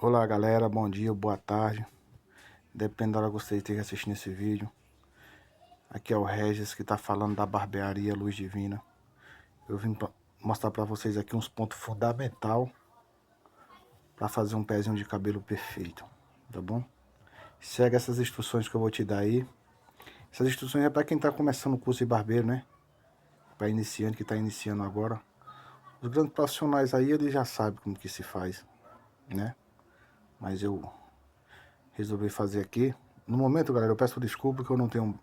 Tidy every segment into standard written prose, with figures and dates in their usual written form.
Olá galera, bom dia, boa tarde. Depende da hora que vocês estejam assistindo esse vídeo. Aqui é o Regis que está falando da barbearia Luz Divina. Eu vim mostrar para vocês aqui uns pontos fundamental para fazer um pezinho de cabelo perfeito, tá bom? Segue essas instruções que eu vou te dar aí. Essas instruções é para quem está começando o curso de barbeiro, né? Para iniciante que está iniciando agora. Os grandes profissionais aí, eles já sabem como que se faz, né? Mas eu resolvi fazer aqui. No momento, galera, eu peço desculpa que eu não tenho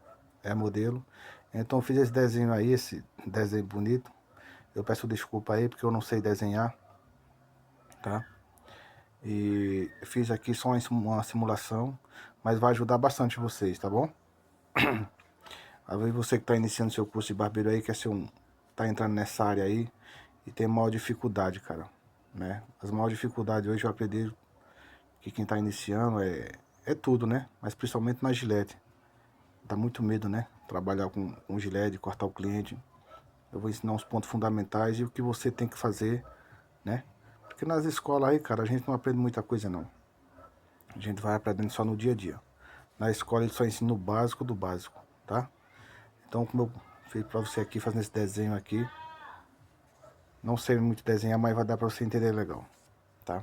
modelo. Então eu fiz esse desenho aí, esse desenho bonito. Eu peço desculpa aí porque eu não sei desenhar, tá? E fiz aqui só uma simulação, mas vai ajudar bastante vocês, tá bom? Às vezes você que está iniciando seu curso de barbeiro aí, quer ser tá entrando nessa área aí e tem maior dificuldade, cara, né? As maiores dificuldades hoje eu acredito que quem está iniciando é tudo, né? Mas principalmente na Gillette. Dá muito medo, né? Trabalhar com Gillette, cortar o cliente. Eu vou ensinar uns pontos fundamentais e o que você tem que fazer, né? Porque nas escolas aí, cara, a gente não aprende muita coisa, não. A gente vai aprendendo só no dia a dia. Na escola ele só ensina o básico do básico, tá? Então, como eu fiz pra você aqui, fazendo esse desenho aqui, não sei muito desenhar, mas vai dar pra você entender legal, tá?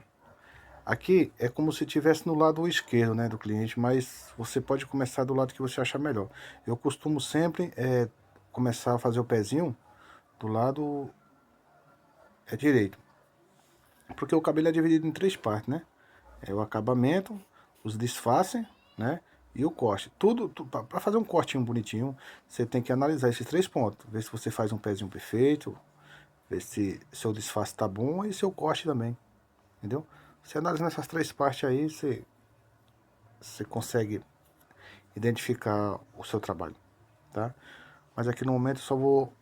Aqui é como se estivesse no lado esquerdo, né, do cliente, mas você pode começar do lado que você achar melhor. Eu costumo sempre começar a fazer o pezinho do lado direito, porque o cabelo é dividido em três partes, né? É o acabamento, os disfarces, né? E o corte. Tudo para fazer um cortinho bonitinho, você tem que analisar esses três pontos. Ver se você faz um pezinho perfeito, ver se seu disfarce tá bom e seu corte também, entendeu? Você analisa essas três partes aí, você consegue identificar o seu trabalho, tá? Mas aqui no momento eu só vou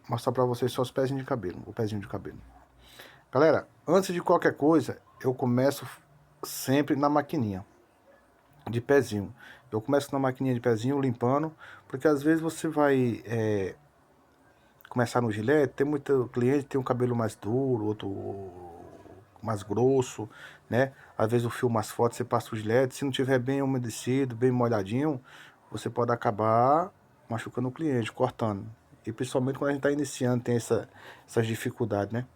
mostrar pra vocês só os pezinhos de cabelo, o pezinho de cabelo. Galera, antes de qualquer coisa, eu começo sempre na maquininha de pezinho. Eu começo na maquininha de pezinho, limpando, porque às vezes você vai começar no Gillette, tem muito cliente que tem um cabelo mais duro, outro mais grosso, né? Às vezes o fio mais forte, você passa o Gillette, se não tiver bem umedecido, bem molhadinho, você pode acabar machucando o cliente, cortando. E principalmente quando a gente está iniciando, tem essas dificuldades, né?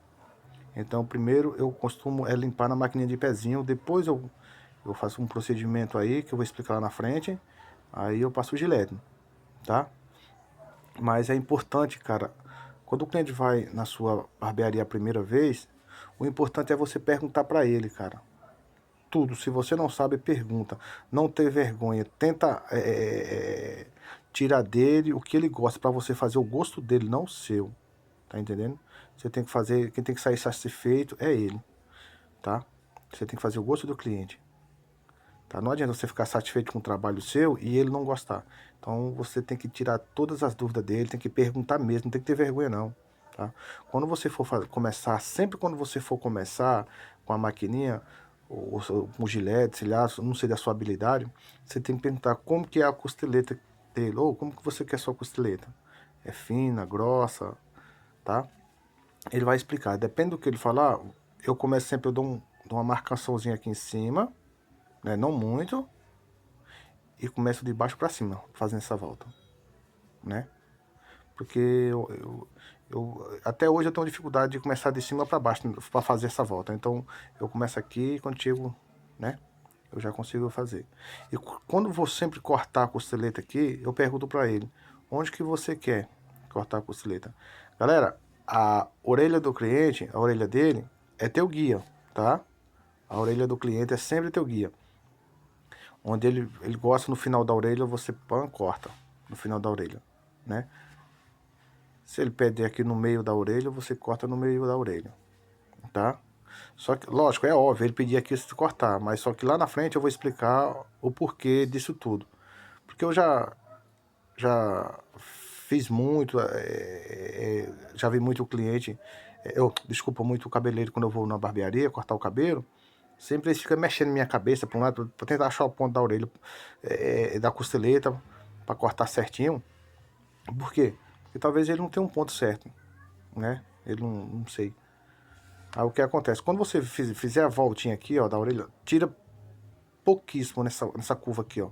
Então, primeiro eu costumo limpar na maquininha de pezinho, depois eu faço um procedimento aí que eu vou explicar lá na frente, aí eu passo o Gillette, tá? Mas é importante, cara, quando o cliente vai na sua barbearia a primeira vez, o importante é você perguntar pra ele, cara. Tudo, se você não sabe, pergunta. Não ter vergonha, tenta tirar dele o que ele gosta pra você fazer o gosto dele, não o seu. Tá entendendo? Você tem que fazer, quem tem que sair satisfeito é ele, tá? Você tem que fazer o gosto do cliente. Tá? Não adianta você ficar satisfeito com o trabalho seu e ele não gostar. Então você tem que tirar todas as dúvidas dele, tem que perguntar mesmo, não tem que ter vergonha não. Tá? Quando você for começar, sempre quando você for começar com a maquininha, ou com o gilete, sei lá, não sei da sua habilidade, você tem que perguntar como que é a costeleta dele, ou como que você quer a sua costeleta. É fina, grossa, tá? Ele vai explicar, depende do que ele falar, eu começo sempre, dou uma marcaçãozinha aqui em cima, né? Não muito, e começo de baixo para cima, fazendo essa volta, né? Porque até hoje eu tenho dificuldade de começar de cima para baixo para fazer essa volta. Então eu começo aqui e quando chego, né? Eu já consigo fazer. E quando vou sempre cortar a costeleta aqui, eu pergunto para ele, onde que você quer cortar a costeleta? Galera, a orelha do cliente, a orelha dele é teu guia, tá? A orelha do cliente é sempre teu guia. Onde ele gosta no final da orelha, você corta no final da orelha, né? Se ele pede aqui no meio da orelha, você corta no meio da orelha, tá? Só que, lógico, é óbvio, ele pedir aqui se cortar, mas só que lá na frente eu vou explicar o porquê disso tudo. Porque eu já fiz muito, já vi muito cliente, desculpa, muito cabeleireiro quando eu vou na barbearia cortar o cabelo, sempre eles ficam mexendo na minha cabeça para um lado, para tentar achar o ponto da orelha, da costeleta, para cortar certinho. Por quê? Porque talvez ele não tenha um ponto certo, né? Ele não sei. Aí o que acontece? Quando você fizer a voltinha aqui, ó, da orelha, tira pouquíssimo nessa curva aqui, ó,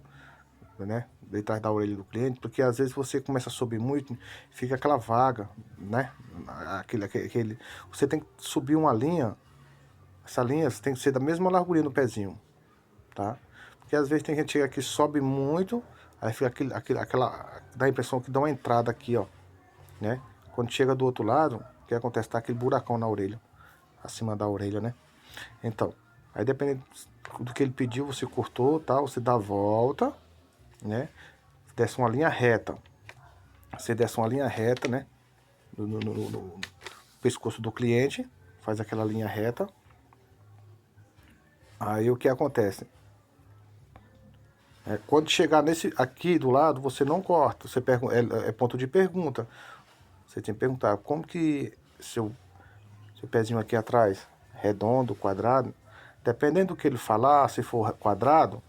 né? Detrás da orelha do cliente, porque às vezes você começa a subir muito, fica aquela vaga, né? Você tem que subir uma linha, essa linha tem que ser da mesma largura no pezinho, tá? Porque às vezes tem gente que chega aqui, sobe muito, aí fica dá a impressão que dá uma entrada aqui, ó, né? Quando chega do outro lado, o que acontece? Tá aquele buracão na orelha, acima da orelha, né? Então, aí dependendo do que ele pediu, você cortou, tá? Você dá a volta, né? Desce uma linha reta. Você desce uma linha reta, né? No pescoço do cliente, faz aquela linha reta. Aí o que acontece? Quando chegar nesse aqui do lado, você não corta. Você é ponto de pergunta. Você tem que perguntar como que seu pezinho aqui atrás, redondo, quadrado, dependendo do que ele falar, se for quadrado,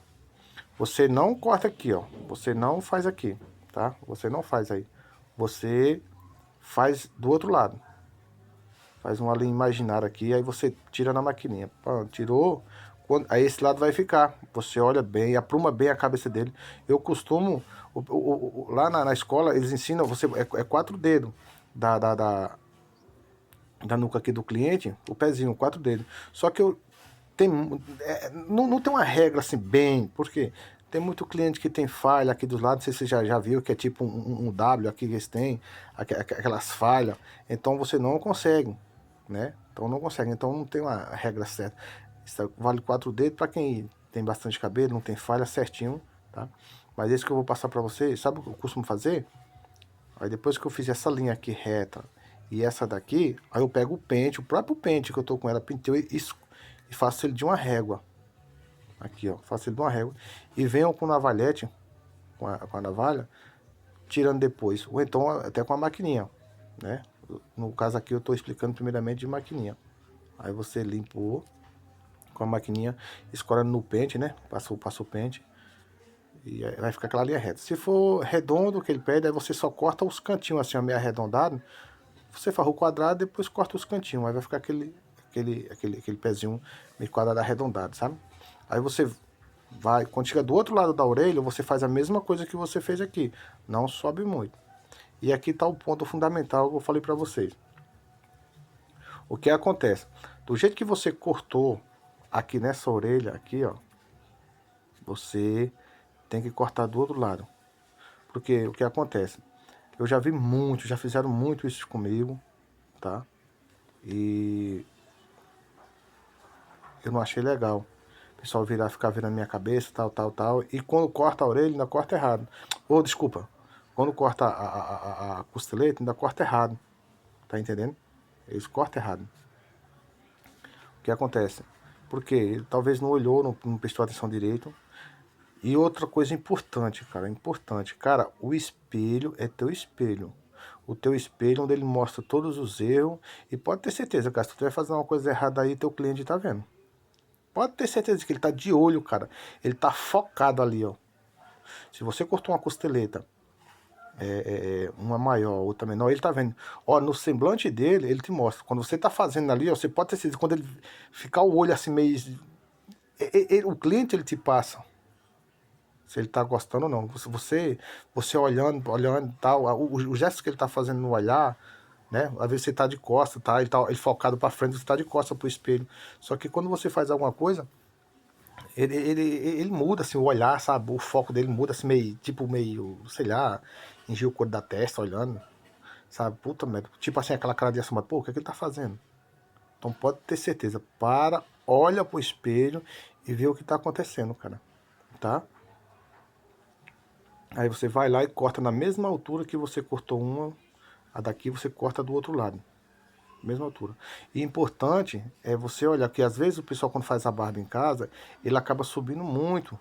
você não corta aqui, ó. Você não faz aqui, tá? Você não faz aí. Você faz do outro lado. Faz uma linha imaginária aqui, aí você tira na maquininha. Pô, tirou, aí esse lado vai ficar. Você olha bem, apruma bem a cabeça dele. Eu costumo, lá na escola, eles ensinam, é 4 dedos da nuca aqui do cliente, o pezinho, 4 dedos. Só que não tem uma regra assim bem, porque tem muito cliente que tem falha aqui dos lados, não sei se você já viu, que é tipo um W aqui que eles têm, aquelas falhas, então você não consegue, né? Então não consegue, então não tem uma regra certa. Isso vale 4 dedos para quem tem bastante cabelo, não tem falha certinho, tá? Mas esse que eu vou passar para você, sabe o que eu costumo fazer? Aí depois que eu fiz essa linha aqui reta e essa daqui, aí eu pego o pente, o próprio pente que eu tô com ela, penteu e faço ele de uma régua. Aqui, ó, faço ele de uma régua. E venho com o navalhete, com a navalha, tirando depois. Ou então até com a maquininha, né? No caso aqui eu tô explicando primeiramente de maquininha. Aí você limpou com a maquininha, escorando no pente, né? Passa o pente. E aí vai ficar aquela linha reta. Se for redondo que ele pede, aí você só corta os cantinhos assim, ó, meio arredondado. Você farra o quadrado, depois corta os cantinhos. Aí vai ficar aquele pezinho meio quadrado arredondado, sabe? Aí você vai, quando chega do outro lado da orelha, você faz a mesma coisa que você fez aqui. Não sobe muito. E aqui está o ponto fundamental que eu falei para vocês. O que acontece? Do jeito que você cortou aqui nessa orelha, aqui, ó, você tem que cortar do outro lado. Porque o que acontece? Eu já vi muito, já fizeram muito isso comigo, tá? E eu não achei legal. O pessoal ficar virando minha cabeça, tal. E quando corta a orelha, ainda corta errado. Ou, desculpa, quando corta a costeleta, ainda corta errado. Tá entendendo? Eles cortam errado. O que acontece? Porque ele talvez não olhou, não prestou atenção direito. E outra coisa importante, cara, importante. Cara, o espelho é teu espelho. O teu espelho onde ele mostra todos os erros. E pode ter certeza, cara, se tu vai fazer uma coisa errada aí, teu cliente tá vendo. Pode ter certeza que ele tá de olho, cara. Ele tá focado ali, ó. Se você cortou uma costeleta, uma maior, outra menor, ele tá vendo. Ó, no semblante dele, ele te mostra. Quando você tá fazendo ali, ó, você pode ter certeza, quando ele ficar o olho assim meio... o cliente, ele te passa. Se ele tá gostando ou não. Você olhando e tal, o gesto que ele tá fazendo no olhar, né? Às vezes você tá de costa, tá? Ele focado para frente, você tá de costa pro espelho. Só que quando você faz alguma coisa, ele muda assim o olhar, sabe? O foco dele muda assim meio, sei lá, engia o couro da testa olhando, sabe? Puta merda. Tipo assim, aquela cara de assomado, pô, o que é que ele tá fazendo? Então pode ter certeza, olha pro espelho e vê o que tá acontecendo, cara, tá? Aí você vai lá e corta na mesma altura que você cortou uma, a daqui você corta do outro lado. Mesma altura. E importante é você olhar que às vezes o pessoal quando faz a barba em casa, ele acaba subindo muito,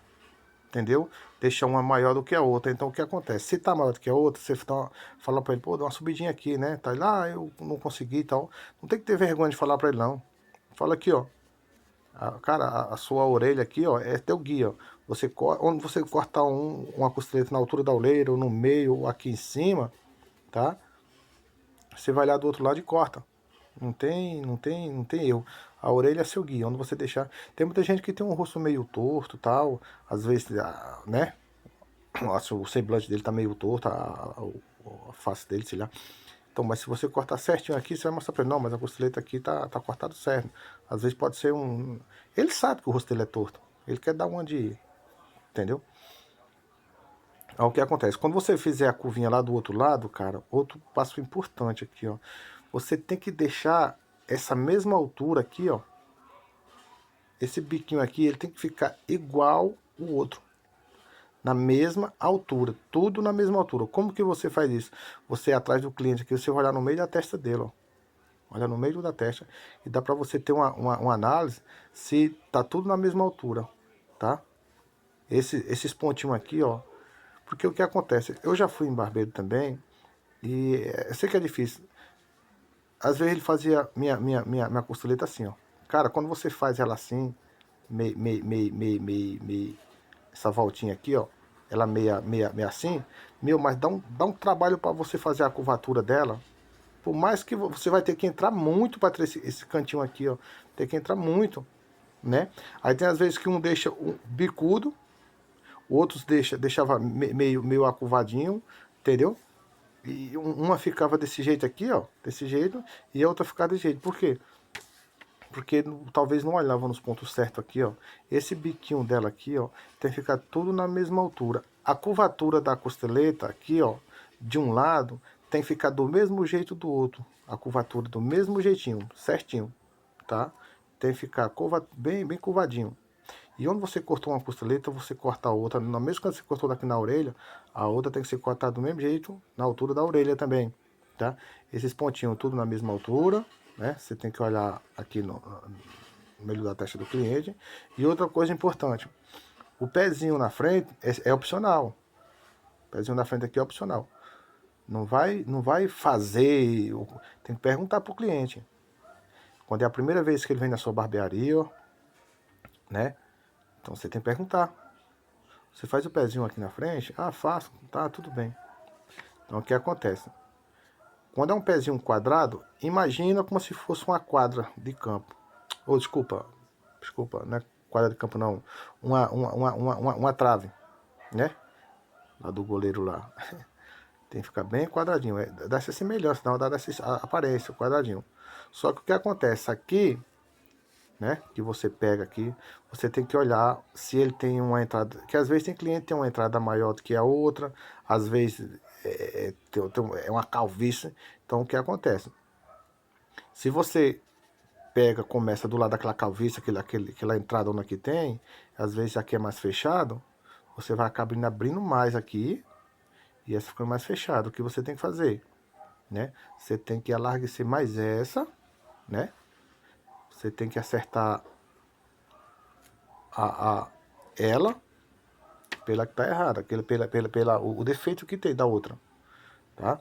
entendeu? Deixa uma maior do que a outra. Então o que acontece? Se tá maior do que a outra, você fala pra ele, pô, dá uma subidinha aqui, né? Tá lá, eu não consegui e tal. Não tem que ter vergonha de falar pra ele, não. Fala aqui, ó. Cara, a sua orelha aqui, ó, é teu guia. Onde você cortar uma costeleta na altura da orelha, ou no meio, ou aqui em cima, tá? Você vai lá do outro lado e corta, Não tem erro. A orelha é seu guia, onde você deixar. Tem muita gente que tem um rosto meio torto, tal, às vezes, né? O semblante dele tá meio torto, a face dele, sei lá. Então, mas se você cortar certinho aqui, você vai mostrar pra ele, não, mas a costeleta aqui tá cortado certo. Às vezes pode ser um... Ele sabe que o rosto dele é torto. Ele quer dar uma de... Entendeu? Aí o que acontece? Quando você fizer a curvinha lá do outro lado, cara, outro passo importante aqui, ó. Você tem que deixar essa mesma altura aqui, ó. Esse biquinho aqui, ele tem que ficar igual o outro. Na mesma altura, tudo na mesma altura. Como que você faz isso? Você atrás do cliente aqui, você vai olhar no meio da testa dele, ó. Olha no meio da testa e dá pra você ter uma análise se tá tudo na mesma altura, tá? Esses pontinhos aqui, ó. Porque o que acontece? Eu já fui em barbeiro também e eu sei que é difícil. Às vezes ele fazia minha costeleta assim, ó. Cara, quando você faz ela assim, essa voltinha aqui, ó, ela meia assim, mas dá um trabalho para você fazer a curvatura dela. Por mais que você vai ter que entrar muito para ter esse cantinho aqui, ó, tem que entrar muito, né? Aí tem às vezes que um deixa um bicudo, outros deixava meio acurvadinho, entendeu? E uma ficava desse jeito aqui, ó, desse jeito, e a outra ficava desse jeito. Por quê? Porque talvez não olhava nos pontos certos aqui, ó. Esse biquinho dela aqui, ó, tem que ficar tudo na mesma altura. A curvatura da costeleta aqui, ó, de um lado, tem que ficar do mesmo jeito do outro. A curvatura do mesmo jeitinho, certinho, tá? Tem que ficar bem curvadinho. E onde você cortou uma costeleta, você corta a outra. Na mesma que você cortou daqui na orelha, a outra tem que ser cortada do mesmo jeito, na altura da orelha também, tá? Esses pontinhos tudo na mesma altura, né? Você tem que olhar aqui no meio da testa do cliente. E outra coisa importante, o pezinho na frente é opcional. O pezinho na frente aqui é opcional. Não vai fazer, tem que perguntar pro cliente. Quando é a primeira vez que ele vem na sua barbearia, né? Então você tem que perguntar. Você faz o pezinho aqui na frente? Ah, faço. Tá, tudo bem. Então o que acontece? Quando é um pezinho quadrado, imagina como se fosse uma quadra de campo. Ou desculpa, não é quadra de campo não. Uma trave, né? Lá do goleiro lá. Tem que ficar bem quadradinho. Dá essa semelhança, não dá essa aparência, quadradinho. Só que o que acontece aqui, né, que você pega aqui, você tem que olhar se ele tem uma entrada, que às vezes tem cliente que tem uma entrada maior do que a outra, às vezes é uma calvície. Então o que acontece? Se você começa do lado daquela calvície, aquela entrada onde aqui tem, às vezes aqui é mais fechado, você vai acabar abrindo mais aqui, e essa ficando mais fechada. O que você tem que fazer? Né? Você tem que alargar mais essa, né? Você tem que acertar ela pela que tá errada, o defeito que tem da outra, tá?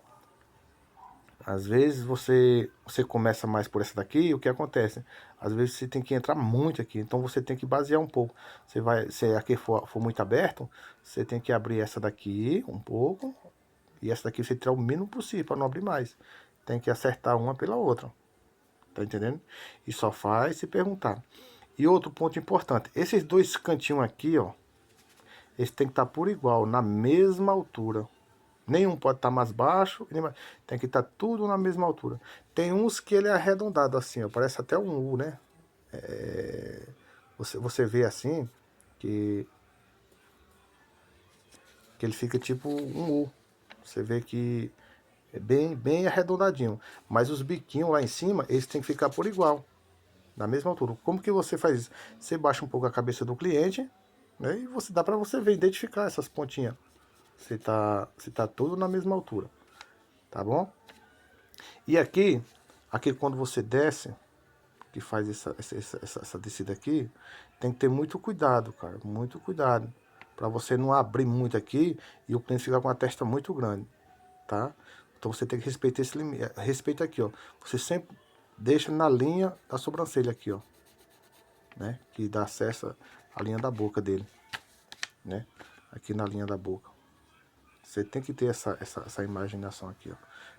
Às vezes você começa mais por essa daqui, e o que acontece? Às vezes você tem que entrar muito aqui, então você tem que basear um pouco. Se aqui for muito aberto, você tem que abrir essa daqui um pouco, e essa daqui você tirar o mínimo possível para não abrir mais. Tem que acertar uma pela outra, tá entendendo? E só faz se perguntar. E outro ponto importante, esses dois cantinhos aqui, ó, eles tem que estar por igual, na mesma altura. Nenhum pode estar mais baixo, tem que estar tudo na mesma altura. Tem uns que ele é arredondado assim, ó, parece até um U, né? Você vê assim, que ele fica tipo um U. Você vê que é bem arredondadinho. Mas os biquinhos lá em cima, eles têm que ficar por igual, na mesma altura. Como que você faz isso? Você baixa um pouco a cabeça do cliente, né? E dá para você ver, identificar essas pontinhas. Se tá tudo na mesma altura, tá bom? E aqui quando você desce, que faz essa descida aqui, tem que ter muito cuidado, cara, muito cuidado, para você não abrir muito aqui e o cliente ficar com a testa muito grande, tá? Então você tem que respeitar esse limite, respeita aqui, ó. Você sempre deixa na linha da sobrancelha aqui, ó, né? Que dá acesso à linha da boca dele, né? Aqui na linha da boca. Você tem que ter essa imaginação aqui, ó.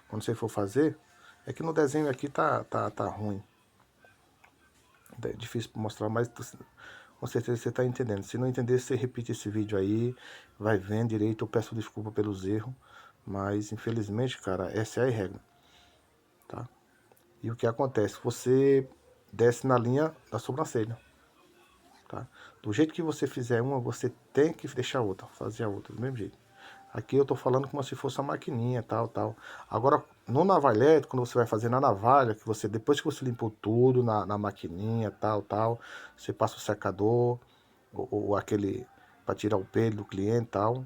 Quando você for fazer, É que no desenho aqui tá ruim. É difícil mostrar, mas com certeza você tá entendendo. Se não entender, você repite esse vídeo aí, vai vendo direito. Eu peço desculpa pelos erros, mas infelizmente, cara, essa é a regra, tá? E o que acontece? Você desce na linha da sobrancelha, tá? Do jeito que você fizer uma, você tem que deixar outra, fazer a outra, do mesmo jeito. Aqui eu tô falando como se fosse uma maquininha, tal. Agora, no navalhete, quando você vai fazer na navalha, que você, depois que você limpou tudo na maquininha, tal, você passa o secador, ou aquele para tirar o pelo do cliente, tal.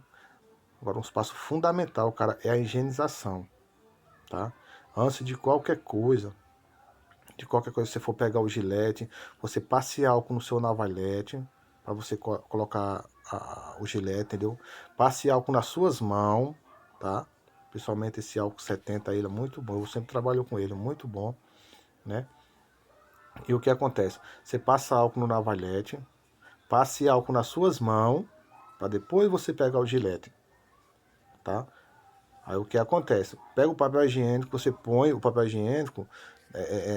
Agora, um passo fundamental, cara, é a higienização, tá? Antes de qualquer coisa, se você for pegar o gilete, você passe álcool no seu navalhete, para você colocar o gilete, entendeu? Passe álcool nas suas mãos, tá? Principalmente esse álcool 70 aí, ele é muito bom, eu sempre trabalho com ele, muito bom, né? E o que acontece? Você passa álcool no navalhete, passe álcool nas suas mãos, para depois você pegar o gilete, tá? Aí o que acontece? Pega o papel higiênico, você põe o papel higiênico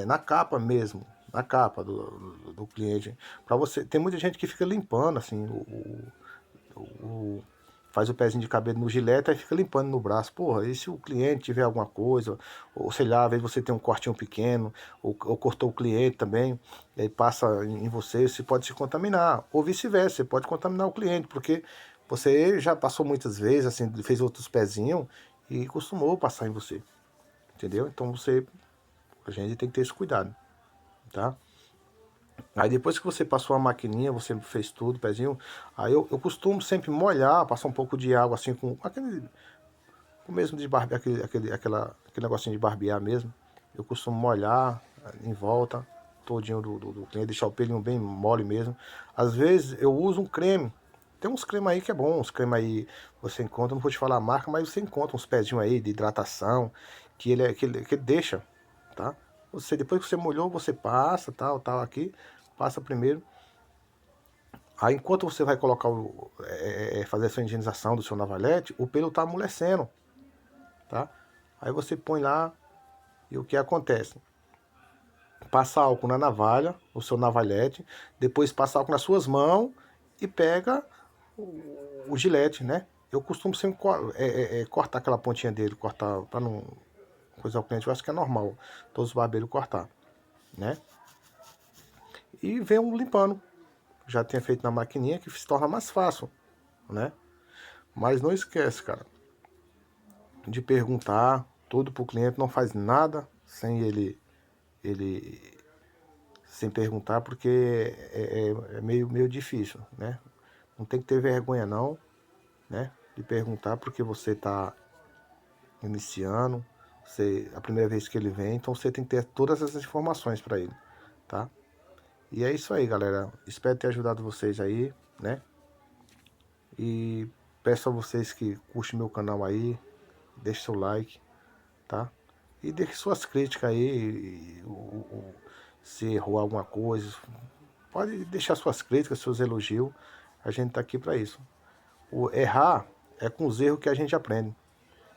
na capa mesmo, na capa do cliente. Para você, tem muita gente que fica limpando assim, faz o pezinho de cabelo no gilete e fica limpando no braço. Porra, e se o cliente tiver alguma coisa, ou sei lá, às vezes você tem um cortinho pequeno, ou cortou o cliente também, e aí passa em você, você pode se contaminar. Ou vice-versa, você pode contaminar o cliente, porque você já passou muitas vezes, assim, fez outros pezinhos e costumou passar em você. Entendeu? Então a gente tem que ter esse cuidado, tá? Aí depois que você passou a maquininha, você fez tudo, pezinho, aí eu costumo sempre molhar, passar um pouco de água assim com aquele, com mesmo de barbear, aquele negocinho de barbear mesmo. Eu costumo molhar em volta, todinho do cliente, deixar o pelinho bem mole mesmo. Às vezes eu uso um creme. Tem uns cremes aí que é bom, uns cremes aí você encontra, não vou te falar a marca, mas você encontra uns pezinhos aí de hidratação, que ele deixa, tá? Você, depois que você molhou, você passa, tal, aqui, passa primeiro. Aí enquanto você vai colocar fazer a sua higienização do seu navalhete, o pelo tá amolecendo, tá? Aí você põe lá e o que acontece? Passa álcool na navalha, o seu navalhete, depois passa álcool nas suas mãos e pega o gilete, né? Eu costumo sempre cortar aquela pontinha dele, cortar para não coisar o cliente, eu acho que é normal todos os barbeiros cortar, né? E vem um limpando. Já tinha feito na maquininha que se torna mais fácil, né? Mas não esquece, cara, de perguntar tudo pro cliente, não faz nada sem ele sem perguntar, porque é meio difícil, né? Não tem que ter vergonha não, né? De perguntar, porque você tá iniciando, a primeira vez que ele vem, então você tem que ter todas essas informações para ele, tá? E é isso aí, galera. Espero ter ajudado vocês aí, né? E peço a vocês que curtem meu canal aí, deixe seu like, tá? E deixe suas críticas aí, se errou alguma coisa. Pode deixar suas críticas, seus elogios. A gente tá aqui para isso. O errar é com os erros que a gente aprende.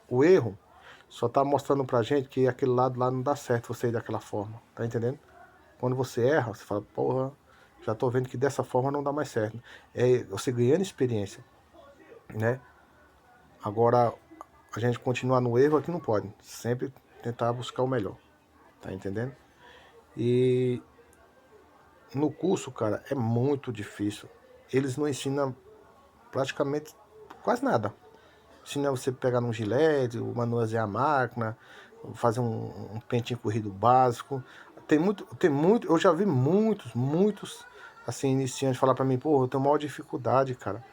O erro só tá mostrando pra gente que aquele lado lá não dá certo você ir daquela forma, tá entendendo? Quando você erra, você fala, porra, já tô vendo que dessa forma não dá mais certo. É você ganhando experiência, né? Agora, a gente continuar no erro aqui não pode. Sempre tentar buscar o melhor, tá entendendo? E no curso, cara, é muito difícil. Eles não ensinam praticamente quase nada. Ensina você pegar num gilete, manusear a máquina, fazer um pentinho corrido básico. Tem muito, eu já vi muitos, assim, iniciantes falar pra mim, pô, eu tenho maior dificuldade, cara,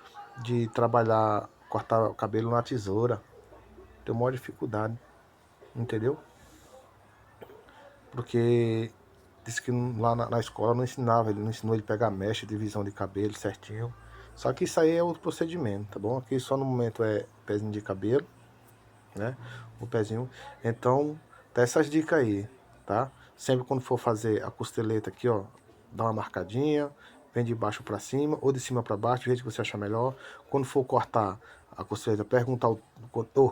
de trabalhar, cortar o cabelo na tesoura. Tenho maior dificuldade, entendeu? Porque disse que lá na escola não ensinava, ele não ensinou ele a pegar mecha, divisão de cabelo certinho. Só que isso aí é outro procedimento, tá bom? Aqui só no momento é pezinho de cabelo, né? O pezinho. Então, dá essas dicas aí, tá? Sempre quando for fazer a costeleta aqui, ó, dá uma marcadinha, vem de baixo para cima ou de cima para baixo, do jeito que você achar melhor. Quando for cortar a costeleta, pergunta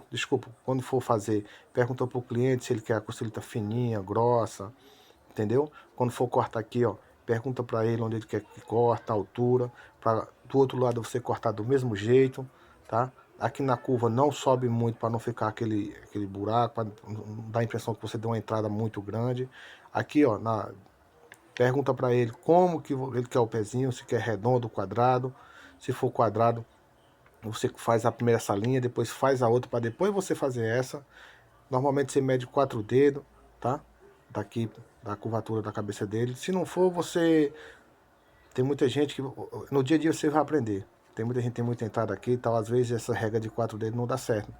desculpa, quando for fazer, pergunta pro cliente se ele quer a costeleta fininha, grossa, entendeu? Quando for cortar aqui, ó, pergunta para ele onde ele quer que corta, a altura, para do outro lado você cortar do mesmo jeito, tá? Aqui na curva não sobe muito para não ficar aquele buraco, para não dar a impressão que você deu uma entrada muito grande. Aqui, ó, pergunta para ele como que ele quer o pezinho, se quer redondo, quadrado. Se for quadrado, você faz a primeira salinha, depois faz a outra para depois você fazer essa. Normalmente você mede 4 dedos, tá? Daqui da curvatura da cabeça dele. Se não for, você tem muita gente que no dia a dia você vai aprender. Tem muita gente que tem muita entrada aqui e tal. Às vezes essa regra de 4 dedos não dá certo.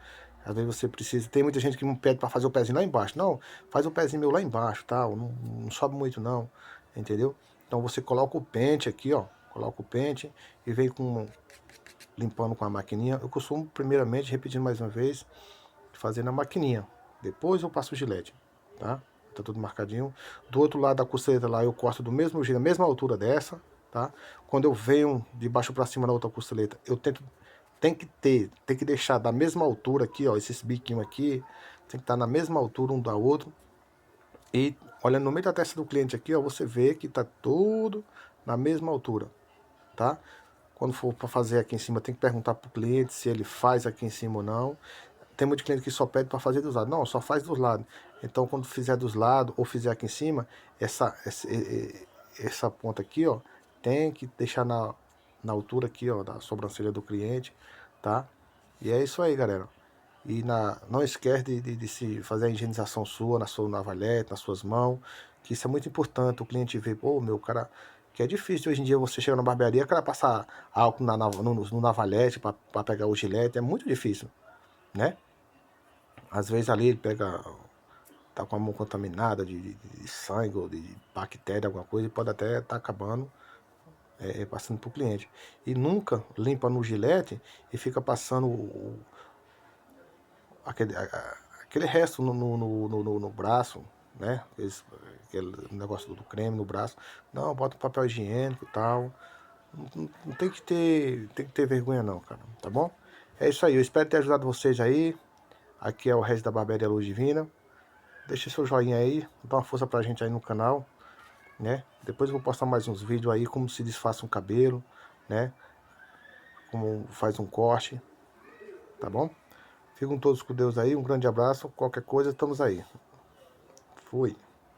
Às vezes você precisa. Tem muita gente que não pede para fazer o pezinho lá embaixo. Não, faz o pezinho meu lá embaixo, tal. Não sobe muito não, entendeu? Então você coloca o pente aqui, ó. Coloca o pente e vem limpando com a maquininha. Eu costumo primeiramente, repetindo mais uma vez, fazer na maquininha. Depois eu passo o gilete, tá? Tá tudo marcadinho. Do outro lado da costeleta lá eu corto do mesmo jeito, a mesma altura dessa, tá? Quando eu venho de baixo para cima na outra costeleta, eu tem que deixar da mesma altura aqui, ó, esses biquinhos aqui, tem que estar na mesma altura um da outro. E olhando no meio da testa do cliente aqui, ó, você vê que tá tudo na mesma altura, tá? Quando for para fazer aqui em cima, tem que perguntar pro cliente se ele faz aqui em cima ou não. Tem muito cliente que só pede para fazer dos lados. Não, só faz dos lados. Então, quando fizer dos lados ou fizer aqui em cima, essa ponta aqui, ó, tem que deixar na altura aqui, ó, da sobrancelha do cliente, tá? E é isso aí, galera. E não esquece de se fazer a higienização sua, na sua navalhete, nas suas mãos, que isso é muito importante. O cliente vê, pô, meu, cara, que é difícil hoje em dia você chega na barbearia, o cara passar álcool no navalhete para pegar o gilete, é muito difícil, né? Às vezes ali ele tá com a mão contaminada de sangue ou de bactéria, alguma coisa, e pode até estar acabando passando para o cliente. E nunca limpa no gilete e fica passando aquele resto no braço, né? Aquele negócio do creme no braço. Não, bota um papel higiênico e tal. Não tem que ter vergonha não, cara, tá bom? É isso aí, eu espero ter ajudado vocês aí. Aqui é o Regis da Barbearia Luz Divina. Deixa seu joinha aí, dá uma força pra gente aí no canal, né? Depois eu vou postar mais uns vídeos aí, como se desfaça um cabelo, né? Como faz um corte, tá bom? Fiquem todos com Deus aí, um grande abraço, qualquer coisa, estamos aí. Fui.